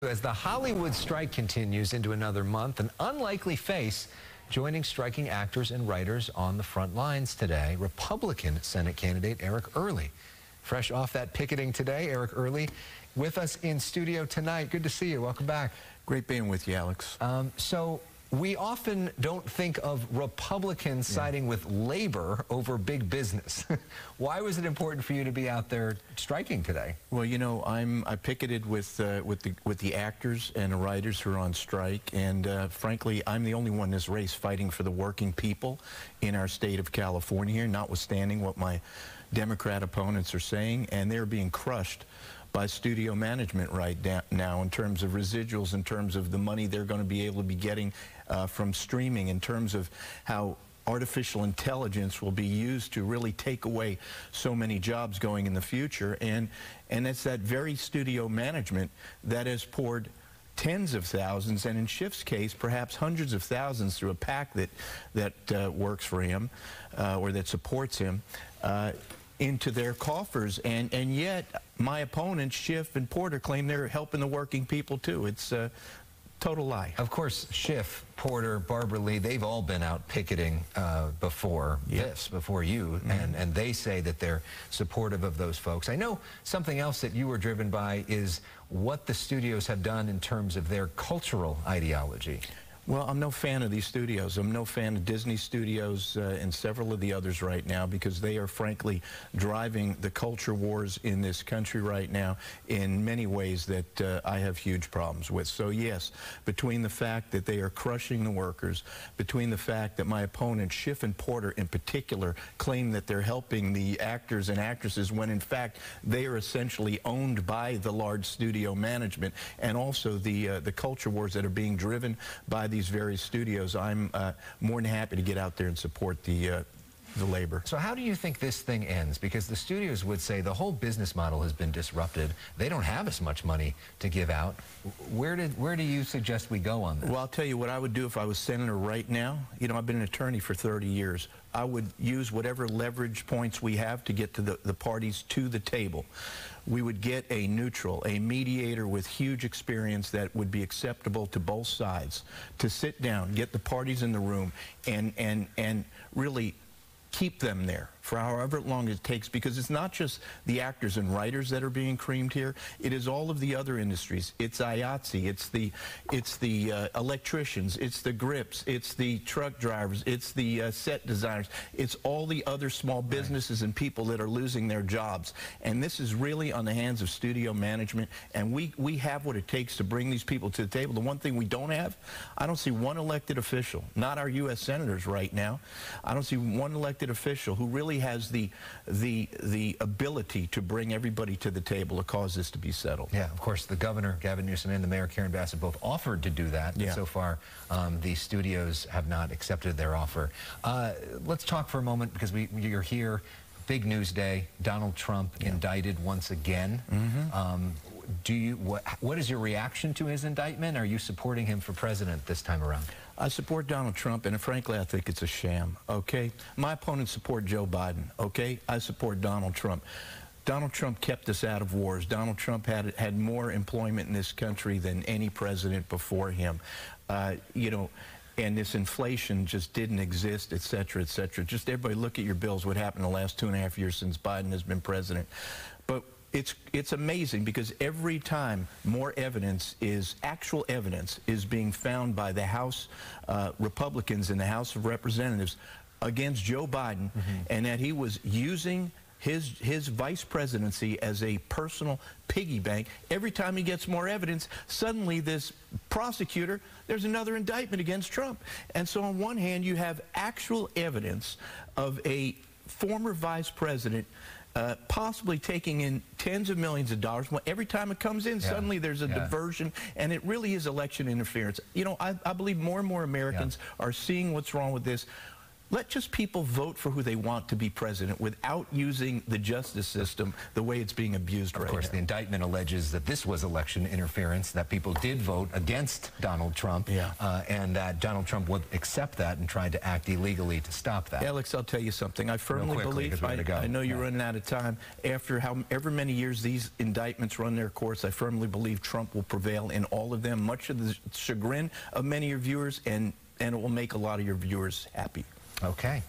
As the Hollywood strike continues into another month, an unlikely face joining striking actors and writers on the front lines today, Republican Senate candidate Eric Early. Fresh off that picketing today, Eric Early with us in studio tonight. Good to see you. Welcome back. Great being with you, Alex. So we often don't think of Republicans siding with labor over big business. Why was it important for you to be out there striking today? Well, you know, I picketed with the actors and the writers who are on strike, and frankly, I'm the only one in this race fighting for the working people in our state of California here, notwithstanding what my Democrat opponents are saying, and they're being crushed by studio management right now in terms of residuals, in terms of the money they're going to be able to be getting from streaming, in terms of how artificial intelligence will be used to really take away so many jobs going in the future. And it's that very studio management that has poured tens of thousands, and in Schiff's case, perhaps hundreds of thousands through a PAC that works for him or that supports him, into their coffers, and yet my opponents, Schiff and Porter, claim they're helping the working people too. It's a total lie. Of course, Schiff, Porter, Barbara Lee, they've all been out picketing before you, and they say that they're supportive of those folks. I know something else that you were driven by is what the studios have done in terms of their cultural ideology. Well, I'm no fan of these studios. I'm no fan of Disney Studios and several of the others right now, because they are frankly driving the culture wars in this country right now in many ways that I have huge problems with. So yes, between the fact that they are crushing the workers, between the fact that my opponents, Schiff and Porter in particular, claim that they're helping the actors and actresses when in fact they are essentially owned by the large studio management, and also the culture wars that are being driven by these various studios, I'm more than happy to get out there and support the labor. So how do you think this thing ends? Because the studios would say the whole business model has been disrupted. They don't have as much money to give out. Where do you suggest we go on this? Well, I'll tell you what I would do if I was senator right now. You know, I've been an attorney for 30 years. I would use whatever leverage points we have to get to the parties to the table. We would get a neutral, a mediator with huge experience that would be acceptable to both sides, to sit down, get the parties in the room, and really keep them there for however long it takes, because it's not just the actors and writers that are being creamed here. It is all of the other industries. It's IATSE, it's the electricians, it's the grips, it's the truck drivers, it's the set designers, it's all the other small businesses and people that are losing their jobs. And this is really on the hands of studio management, and we have what it takes to bring these people to the table. The one thing we don't have, I don't see one elected official, not our U.S. senators right now, I don't see one elected official who really has the ability to bring everybody to the table to cause this to be settled. Yeah, of course, the governor, Gavin Newsom, and the mayor, Karen Bassett, both offered to do that. Yeah. So far, the studios have not accepted their offer. Let's talk for a moment, because you're here. Big news day. Donald Trump indicted once again. What is your reaction to his indictment? Are you supporting him for president this time around? I support Donald Trump, and frankly, I think it's a sham, okay? My opponents support Joe Biden, okay? I support Donald Trump. Donald Trump kept us out of wars. Donald Trump had more employment in this country than any president before him. You know, and this inflation just didn't exist, et cetera, et cetera. Just everybody look at your bills, what happened in the last 2.5 years since Biden has been president. But it's amazing, because every time more actual evidence is being found by the House Republicans in the House of Representatives against Joe Biden, and that he was using his vice presidency as a personal piggy bank. Every time he gets more evidence, suddenly this prosecutor, there's another indictment against Trump. And so on one hand, you have actual evidence of a former vice president possibly taking in tens of millions of dollars. Well, every time it comes in, suddenly there's a diversion, and it really is election interference. You know, I believe more and more Americans are seeing what's wrong with this. Let just people vote for who they want to be president without using the justice system the way it's being abused right now. Of course, the indictment alleges that this was election interference, that people did vote against Donald Trump, and that Donald Trump would accept that and tried to act illegally to stop that. Alex, I'll tell you something. I firmly believe, I know you're running out of time, after however many years these indictments run their course, I firmly believe Trump will prevail in all of them, much of the chagrin of many of your viewers, and it will make a lot of your viewers happy. Okay.